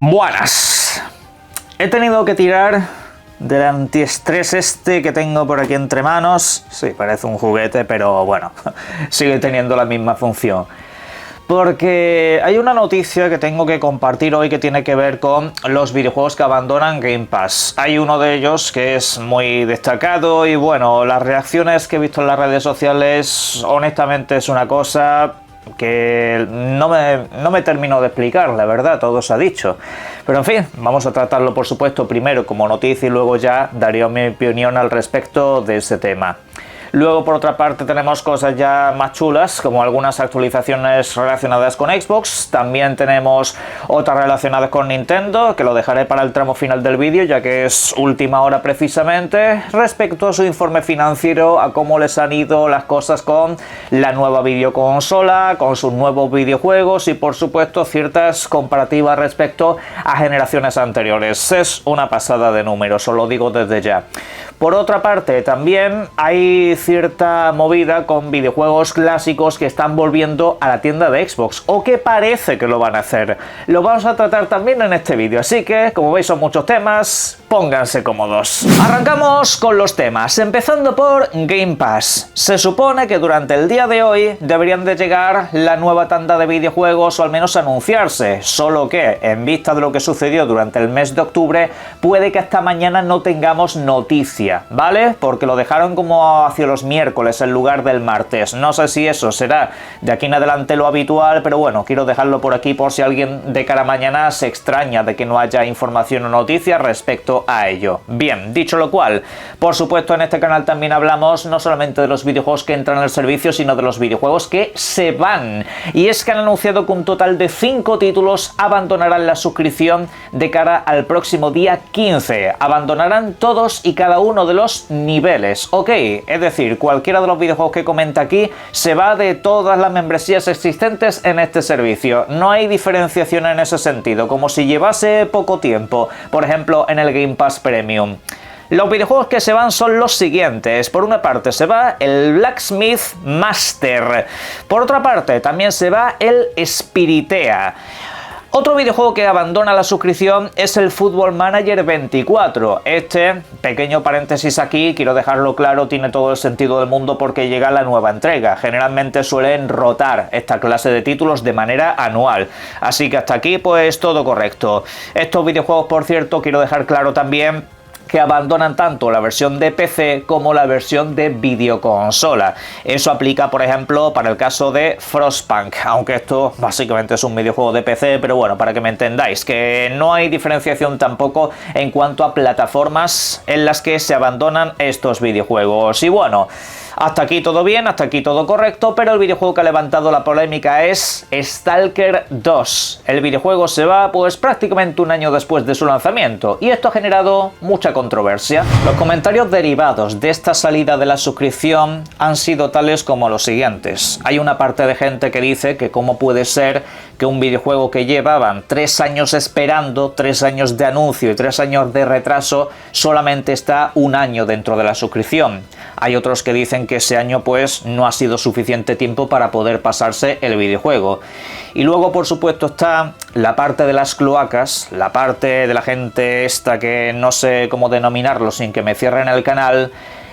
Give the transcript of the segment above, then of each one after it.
Buenas. He tenido que tirar del antiestrés este que tengo por aquí entre manos. Sí, parece un juguete, pero bueno, sigue teniendo la misma función. Porque hay una noticia que tengo que compartir hoy que tiene que ver con los videojuegos que abandonan Game Pass. Hay uno de ellos que es muy destacado y bueno, las reacciones que he visto en las redes sociales, honestamente es una cosa que no me termino de explicar, la verdad, todo se ha dicho. Pero en fin, vamos a tratarlo por supuesto primero como noticia y luego ya daré mi opinión al respecto de ese tema. Luego, por otra parte, tenemos cosas ya más chulas, como algunas actualizaciones relacionadas con Xbox. También tenemos otras relacionadas con Nintendo, que lo dejaré para el tramo final del vídeo, ya que es última hora precisamente, respecto a su informe financiero, a cómo les han ido las cosas con la nueva videoconsola, con sus nuevos videojuegos y, por supuesto, ciertas comparativas respecto a generaciones anteriores. Es una pasada de números, os lo digo desde ya. Por otra parte, también hay cierta movida con videojuegos clásicos que están volviendo a la tienda de Xbox, o que parece que lo van a hacer. Lo vamos a tratar también en este vídeo, así que, como veis, son muchos temas, pónganse cómodos. Arrancamos con los temas, empezando por Game Pass. Se supone que durante el día de hoy deberían de llegar la nueva tanda de videojuegos, o al menos anunciarse, solo que, en vista de lo que sucedió durante el mes de octubre, puede que hasta mañana no tengamos noticia, ¿vale? Porque lo dejaron como hacia los miércoles en lugar del martes. No sé si eso será de aquí en adelante lo habitual, pero bueno, quiero dejarlo por aquí por si alguien de cara a mañana se extraña de que no haya información o noticias respecto a ello. Bien, dicho lo cual, por supuesto en este canal también hablamos no solamente de los videojuegos que entran al servicio, sino de los videojuegos que se van. Y es que han anunciado que un total de 5 títulos abandonarán la suscripción de cara al próximo día 15. Abandonarán todos y cada uno de los niveles, ok, es decir, cualquiera de los videojuegos que comenta aquí se va de todas las membresías existentes en este servicio. No hay diferenciación en ese sentido, como si llevase poco tiempo, por ejemplo en el Game Pass Premium. Los videojuegos que se van son los siguientes. Por una parte se va el Blacksmith Master. Por otra parte también se va el Spiritea. Otro videojuego que abandona la suscripción es el Football Manager 24. Este, pequeño paréntesis aquí, quiero dejarlo claro, tiene todo el sentido del mundo porque llega la nueva entrega. Generalmente suelen rotar esta clase de títulos de manera anual. Así que hasta aquí pues todo correcto. Estos videojuegos, por cierto, quiero dejar claro también que abandonan tanto la versión de PC como la versión de videoconsola. Eso aplica, por ejemplo, para el caso de Frostpunk, aunque esto básicamente es un videojuego de PC, pero bueno, para que me entendáis, que no hay diferenciación tampoco en cuanto a plataformas en las que se abandonan estos videojuegos. Y bueno, hasta aquí todo bien, hasta aquí todo correcto, pero el videojuego que ha levantado la polémica es Stalker 2. El videojuego se va pues prácticamente un año después de su lanzamiento, y esto ha generado mucha controversia. Los comentarios derivados de esta salida de la suscripción han sido tales como los siguientes. Hay una parte de gente que dice que cómo puede ser que un videojuego que llevaban 3 años esperando, 3 años de anuncio y 3 años de retraso, solamente está un año dentro de la suscripción. Hay otros que dicen que ese año pues no ha sido suficiente tiempo para poder pasarse el videojuego. Y luego, por supuesto, está la parte de las cloacas, la parte de la gente esta que no sé cómo denominarlo sin que me cierren el canal,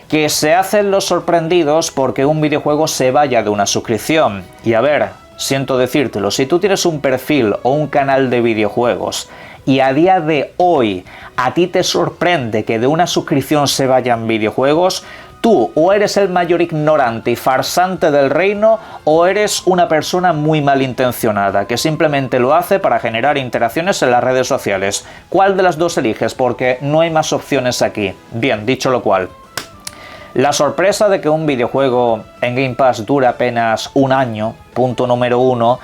que se hacen los sorprendidos porque un videojuego se vaya de una suscripción. Y a ver, siento decírtelo, si tú tienes un perfil o un canal de videojuegos y a día de hoy a ti te sorprende que de una suscripción se vayan videojuegos, tú o eres el mayor ignorante y farsante del reino o eres una persona muy malintencionada que simplemente lo hace para generar interacciones en las redes sociales. ¿Cuál de las dos eliges? Porque no hay más opciones aquí. Bien, dicho lo cual, la sorpresa de que un videojuego en Game Pass dura apenas un año, punto número 1,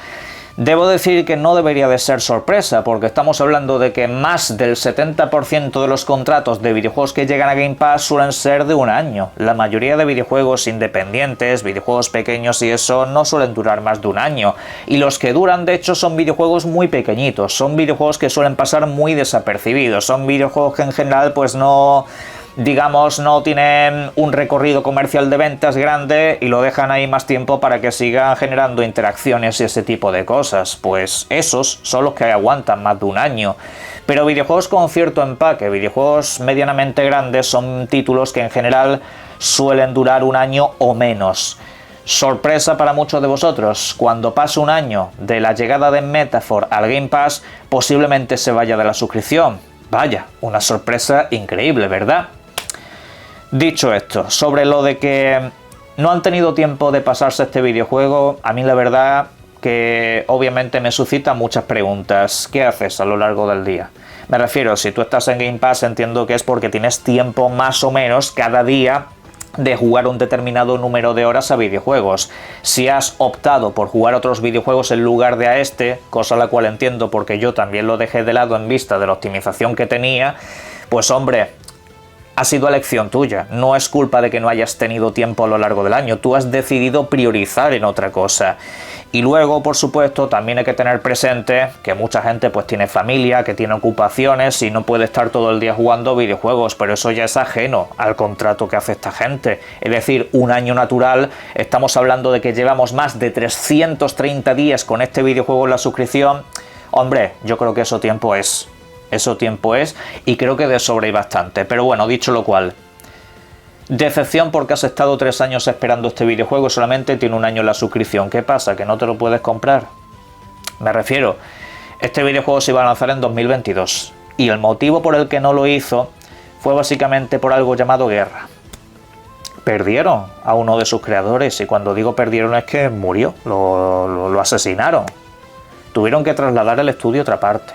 debo decir que no debería de ser sorpresa, porque estamos hablando de que más del 70% de los contratos de videojuegos que llegan a Game Pass suelen ser de un año. La mayoría de videojuegos independientes, videojuegos pequeños y eso, no suelen durar más de un año. Y los que duran, de hecho, son videojuegos muy pequeñitos, son videojuegos que suelen pasar muy desapercibidos, son videojuegos que en general pues no digamos, no tienen un recorrido comercial de ventas grande y lo dejan ahí más tiempo para que sigan generando interacciones y ese tipo de cosas. Pues esos son los que aguantan más de un año. Pero videojuegos con cierto empaque, videojuegos medianamente grandes, son títulos que en general suelen durar un año o menos. Sorpresa para muchos de vosotros, cuando pase un año de la llegada de Metaphor al Game Pass, posiblemente se vaya de la suscripción. Vaya, una sorpresa increíble, ¿verdad? Dicho esto, sobre lo de que no han tenido tiempo de pasarse este videojuego, a mí la verdad que obviamente me suscita muchas preguntas. ¿Qué haces a lo largo del día? Me refiero, si tú estás en Game Pass, entiendo que es porque tienes tiempo más o menos cada día de jugar un determinado número de horas a videojuegos. Si has optado por jugar otros videojuegos en lugar de a este, cosa la cual entiendo porque yo también lo dejé de lado en vista de la optimización que tenía, pues hombre, ha sido elección tuya, no es culpa de que no hayas tenido tiempo a lo largo del año, tú has decidido priorizar en otra cosa. Y luego, por supuesto, también hay que tener presente que mucha gente pues tiene familia, que tiene ocupaciones y no puede estar todo el día jugando videojuegos, pero eso ya es ajeno al contrato que hace esta gente. Es decir, un año natural, estamos hablando de que llevamos más de 330 días con este videojuego en la suscripción. Hombre, yo creo que eso tiempo es, y creo que de sobra y bastante. Pero bueno, dicho lo cual, decepción porque has estado 3 años esperando este videojuego y solamente tiene un año en la suscripción. ¿Qué pasa? ¿Que no te lo puedes comprar? Me refiero, este videojuego se iba a lanzar en 2022 y el motivo por el que no lo hizo fue básicamente por algo llamado guerra. Perdieron a uno de sus creadores y cuando digo perdieron es que murió, lo asesinaron. Tuvieron que trasladar el estudio a otra parte.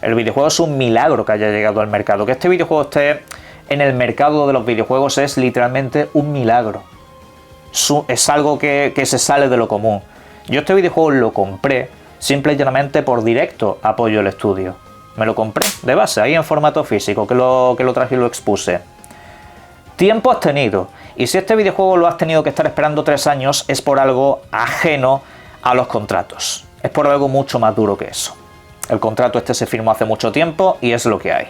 El videojuego es un milagro que haya llegado al mercado. Que este videojuego esté en el mercado de los videojuegos es literalmente un milagro. Es algo que se sale de lo común. Yo este videojuego lo compré simple y llanamente por directo apoyo al estudio. Me lo compré de base, ahí en formato físico, que lo traje y lo expuse. Tiempo has tenido. Y si este videojuego lo has tenido que estar esperando 3 años, es por algo ajeno a los contratos. Es por algo mucho más duro que eso. El contrato este se firmó hace mucho tiempo y es lo que hay.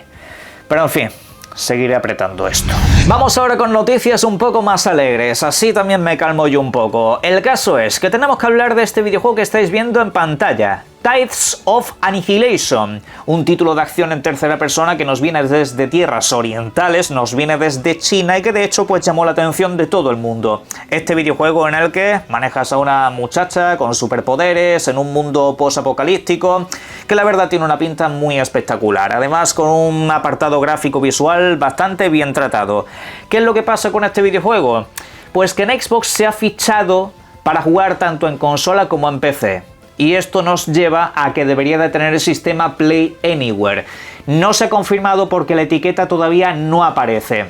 Pero en fin, seguiré apretando esto. Vamos ahora con noticias un poco más alegres, así también me calmo yo un poco. El caso es que tenemos que hablar de este videojuego que estáis viendo en pantalla, Tides of Annihilation, un título de acción en tercera persona que nos viene desde tierras orientales, nos viene desde China y que de hecho pues llamó la atención de todo el mundo. Este videojuego en el que manejas a una muchacha con superpoderes en un mundo post-apocalíptico que la verdad tiene una pinta muy espectacular, además con un apartado gráfico visual bastante bien tratado. ¿Qué es lo que pasa con este videojuego? Pues que en Xbox se ha fichado para jugar tanto en consola como en PC. Y esto nos lleva a que debería de tener el sistema Play Anywhere. No se ha confirmado porque la etiqueta todavía no aparece.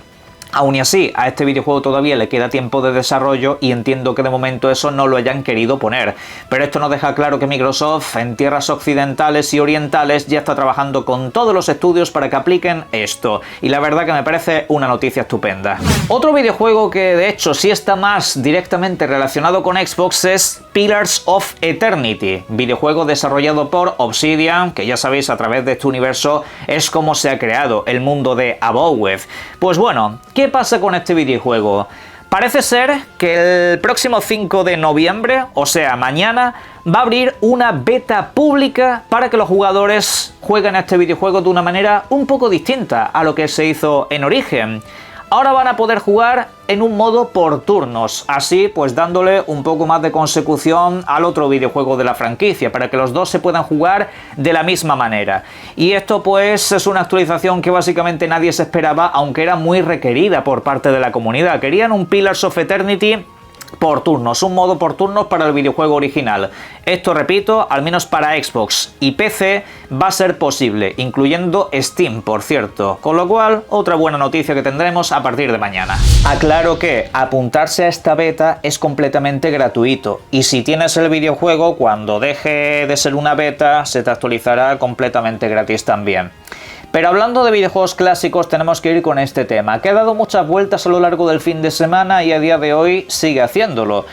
Aún y así, a este videojuego todavía le queda tiempo de desarrollo y entiendo que de momento eso no lo hayan querido poner. Pero esto nos deja claro que Microsoft en tierras occidentales y orientales ya está trabajando con todos los estudios para que apliquen esto. Y la verdad que me parece una noticia estupenda. Otro videojuego que de hecho sí está más directamente relacionado con Xbox es Pillars of Eternity, videojuego desarrollado por Obsidian, que ya sabéis a través de este universo es como se ha creado el mundo de Abowed. Pues bueno, ¿qué pasa con este videojuego? Parece ser que el próximo 5 de noviembre, o sea mañana, va a abrir una beta pública para que los jugadores jueguen a este videojuego de una manera un poco distinta a lo que se hizo en origen. Ahora van a poder jugar en un modo por turnos, así pues dándole un poco más de consecución al otro videojuego de la franquicia, para que los dos se puedan jugar de la misma manera. Y esto pues es una actualización que básicamente nadie se esperaba, aunque era muy requerida por parte de la comunidad. Querían un Pillars of Eternity por turnos, un modo por turnos para el videojuego original. Esto, repito, al menos para Xbox y PC va a ser posible, incluyendo Steam, por cierto, con lo cual otra buena noticia que tendremos a partir de mañana. Aclaro que apuntarse a esta beta es completamente gratuito y si tienes el videojuego, cuando deje de ser una beta se te actualizará completamente gratis también. Pero hablando de videojuegos clásicos tenemos que ir con este tema, que ha dado muchas vueltas a lo largo del fin de semana y a día de hoy sigue haciéndolo.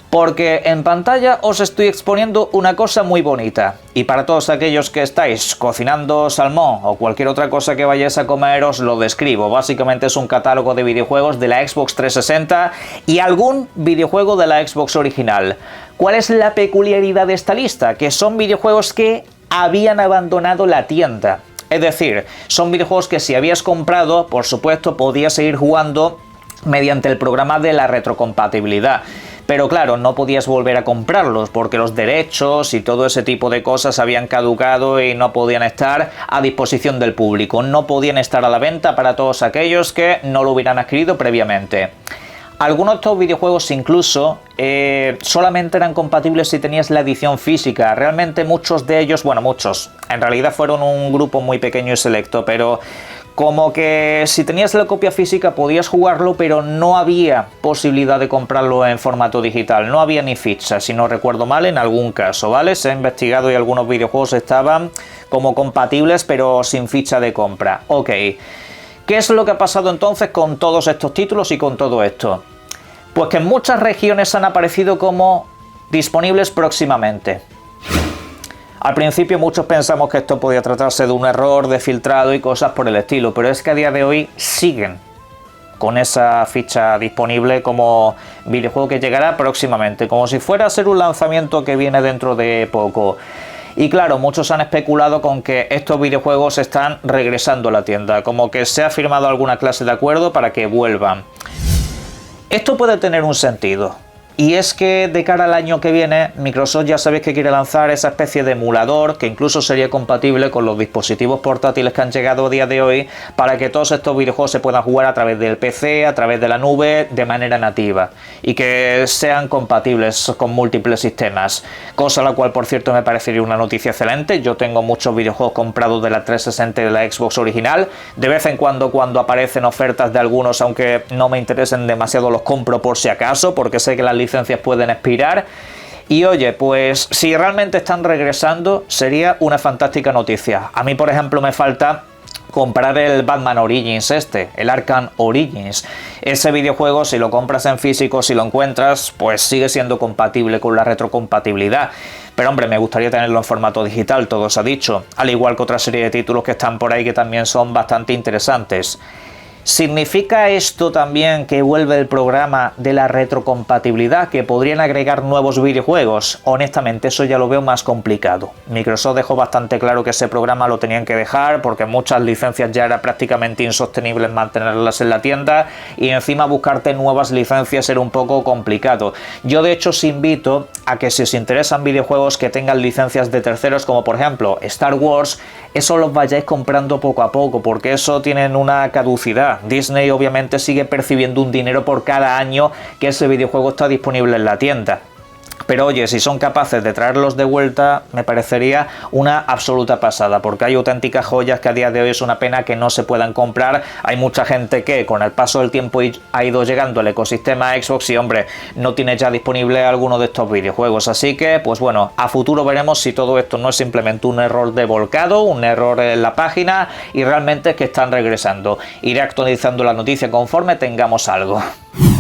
Porque en pantalla os estoy exponiendo una cosa muy bonita. Y para todos aquellos que estáis cocinando salmón o cualquier otra cosa que vayáis a comer, os lo describo. Básicamente es un catálogo de videojuegos de la Xbox 360 y algún videojuego de la Xbox original. ¿Cuál es la peculiaridad de esta lista? Que son videojuegos que habían abandonado la tienda. Es decir, son videojuegos que si habías comprado, por supuesto, podías seguir jugando mediante el programa de la retrocompatibilidad. Pero claro, no podías volver a comprarlos porque los derechos y todo ese tipo de cosas habían caducado y no podían estar a disposición del público. No podían estar a la venta para todos aquellos que no lo hubieran adquirido previamente. Algunos de estos videojuegos incluso solamente eran compatibles si tenías la edición física. Realmente muchos de ellos, bueno, muchos, en realidad fueron un grupo muy pequeño y selecto, pero como que si tenías la copia física podías jugarlo, pero no había posibilidad de comprarlo en formato digital. No había ni ficha, si no recuerdo mal, en algún caso, ¿vale? Se ha investigado y algunos videojuegos estaban como compatibles, pero sin ficha de compra. Ok. ¿Qué es lo que ha pasado entonces con todos estos títulos y con todo esto? Pues que en muchas regiones han aparecido como disponibles próximamente. Al principio muchos pensamos que esto podía tratarse de un error de filtrado y cosas por el estilo, pero es que a día de hoy siguen con esa ficha disponible como videojuego que llegará próximamente, como si fuera a ser un lanzamiento que viene dentro de poco. Y claro, muchos han especulado con que estos videojuegos están regresando a la tienda, como que se ha firmado alguna clase de acuerdo para que vuelvan. Esto puede tener un sentido. Y es que de cara al año que viene, Microsoft ya sabéis que quiere lanzar esa especie de emulador que incluso sería compatible con los dispositivos portátiles que han llegado a día de hoy para que todos estos videojuegos se puedan jugar a través del PC, a través de la nube, de manera nativa y que sean compatibles con múltiples sistemas. Cosa la cual, por cierto, me parecería una noticia excelente. Yo tengo muchos videojuegos comprados de la 360 y de la Xbox original. De vez en cuando aparecen ofertas de algunos, aunque no me interesen demasiado, los compro por si acaso, porque sé que las licencias pueden expirar. Y oye, pues si realmente están regresando, sería una fantástica noticia. A mí, por ejemplo, me falta comprar el Batman Origins el Arkham Origins. Ese videojuego, si lo compras en físico, si lo encuentras, pues sigue siendo compatible con la retrocompatibilidad. Pero hombre, me gustaría tenerlo en formato digital, todo se ha dicho. Al igual que otra serie de títulos que están por ahí que también son bastante interesantes. ¿Significa esto también que vuelve el programa de la retrocompatibilidad, que podrían agregar nuevos videojuegos? Honestamente, eso ya lo veo más complicado. Microsoft dejó bastante claro que ese programa lo tenían que dejar porque muchas licencias ya era prácticamente insostenible mantenerlas en la tienda y encima buscarte nuevas licencias era un poco complicado. Yo de hecho os invito a que si os interesan videojuegos que tengan licencias de terceros, como por ejemplo Star Wars, eso los vayáis comprando poco a poco porque eso tienen una caducidad. Disney obviamente sigue percibiendo un dinero por cada año que ese videojuego está disponible en la tienda. Pero oye, si son capaces de traerlos de vuelta, me parecería una absoluta pasada, porque hay auténticas joyas que a día de hoy es una pena que no se puedan comprar. Hay mucha gente que con el paso del tiempo ha ido llegando al ecosistema Xbox y hombre, no tiene ya disponible alguno de estos videojuegos. Así que, pues bueno, a futuro veremos si todo esto no es simplemente un error de volcado, un error en la página y realmente es que están regresando. Iré actualizando la noticia conforme tengamos algo.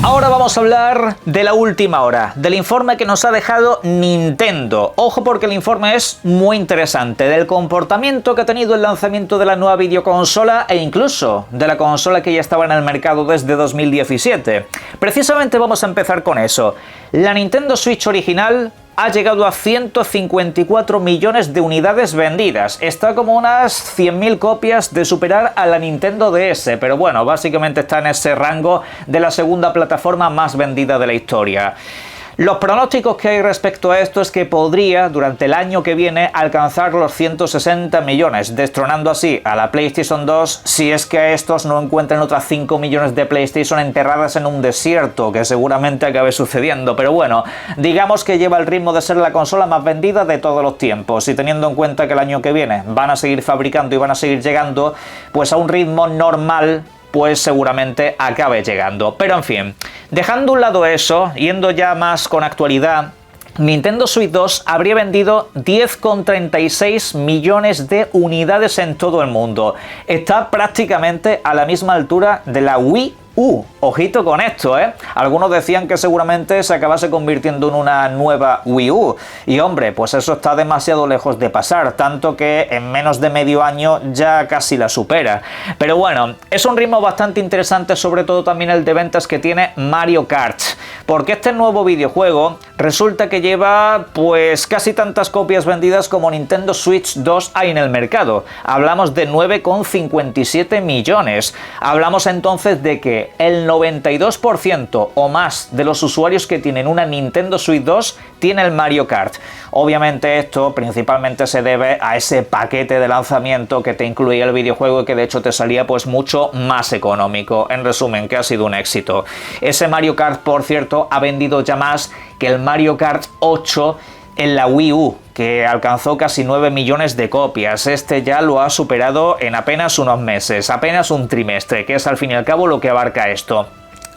Ahora vamos a hablar de la última hora, del informe que nos ha dejado Nintendo. Ojo porque el informe es muy interesante, del comportamiento que ha tenido el lanzamiento de la nueva videoconsola e incluso de la consola que ya estaba en el mercado desde 2017. Precisamente vamos a empezar con eso. La Nintendo Switch original ha llegado a 154 millones de unidades vendidas. Está como unas 100.000 copias de superar a la Nintendo DS, pero bueno, básicamente está en ese rango de la segunda plataforma más vendida de la historia. Los pronósticos que hay respecto a esto es que podría, durante el año que viene, alcanzar los 160 millones, destronando así a la PlayStation 2 si es que estos no encuentran otras 5 millones de PlayStation enterradas en un desierto, que seguramente acabe sucediendo. Pero bueno, digamos que lleva el ritmo de ser la consola más vendida de todos los tiempos, y teniendo en cuenta que el año que viene van a seguir fabricando y van a seguir llegando, pues a un ritmo normal, pues seguramente acabe llegando. Pero en fin, dejando a un lado eso, yendo ya más con actualidad, Nintendo Switch 2 habría vendido 10,36 millones de unidades en todo el mundo. Está prácticamente a la misma altura de la Wii Ojito con esto, ¿eh? Algunos decían que seguramente se acabase convirtiendo en una nueva Wii U. Y hombre, pues eso está demasiado lejos de pasar, tanto que en menos de medio año ya casi la supera. Pero bueno, es un ritmo bastante interesante, sobre todo también el de ventas que tiene Mario Kart. Porque este nuevo videojuego resulta que lleva pues casi tantas copias vendidas como Nintendo Switch 2 hay en el mercado. Hablamos de 9,57 millones. Hablamos entonces de que el 92% o más de los usuarios que tienen una Nintendo Switch 2 tiene el Mario Kart. Obviamente esto principalmente se debe a ese paquete de lanzamiento que te incluía el videojuego y que de hecho te salía pues mucho más económico. En resumen, que ha sido un éxito. Ese Mario Kart, por cierto, ha vendido ya más que el Mario Kart 8 en la Wii U, que alcanzó casi 9 millones de copias. Este ya lo ha superado en apenas unos meses, apenas un trimestre, que es al fin y al cabo lo que abarca esto.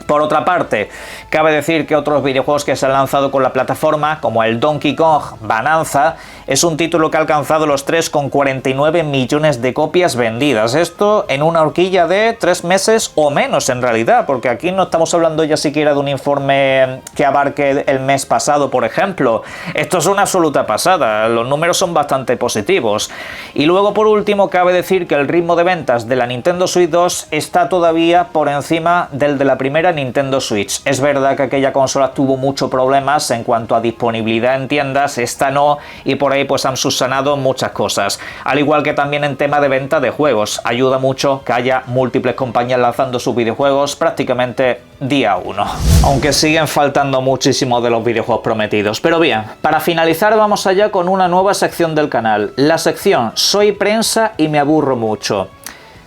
Por otra parte, cabe decir que otros videojuegos que se han lanzado con la plataforma, como el Donkey Kong Bonanza, es un título que ha alcanzado los 3,49 millones de copias vendidas. Esto en una horquilla de 3 meses o menos en realidad, porque aquí no estamos hablando ya siquiera de un informe que abarque el mes pasado, por ejemplo. Esto es una absoluta pasada, los números son bastante positivos. Y luego, por último, cabe decir que el ritmo de ventas de la Nintendo Switch 2 está todavía por encima del de la primera Nintendo Switch. Es verdad que aquella consola tuvo muchos problemas en cuanto a disponibilidad en tiendas, esta no, y por ahí pues han subsanado muchas cosas. Al igual que también en tema de venta de juegos, ayuda mucho que haya múltiples compañías lanzando sus videojuegos prácticamente día 1. Aunque siguen faltando muchísimos de los videojuegos prometidos. Pero bien, para finalizar vamos allá con una nueva sección del canal, la sección Soy prensa y me aburro mucho.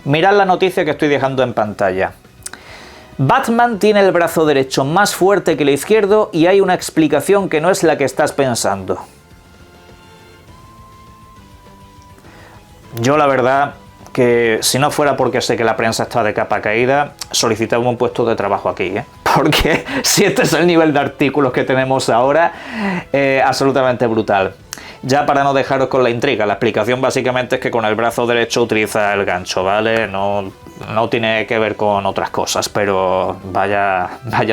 Mirad la noticia que estoy dejando en pantalla. Batman tiene el brazo derecho más fuerte que el izquierdo y hay una explicación que no es la que estás pensando. Yo la verdad que si no fuera porque sé que la prensa está de capa caída, solicitaba un puesto de trabajo aquí, ¿eh? Porque si este es el nivel de artículos que tenemos ahora, absolutamente brutal. Ya para no dejaros con la intriga, la explicación básicamente es que con el brazo derecho utiliza el gancho, ¿vale? No tiene que ver con otras cosas, pero vaya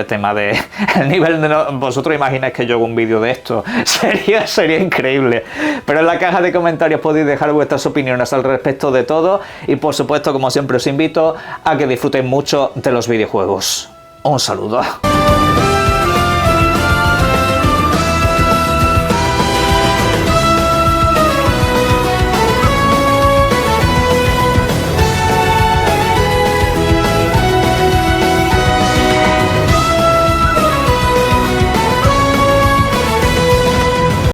tema de... el nivel de... Vosotros imagináis que yo hago un vídeo de esto, sería increíble. Pero en la caja de comentarios podéis dejar vuestras opiniones al respecto de todo y por supuesto, como siempre, os invito a que disfrutéis mucho de los videojuegos. Un saludo.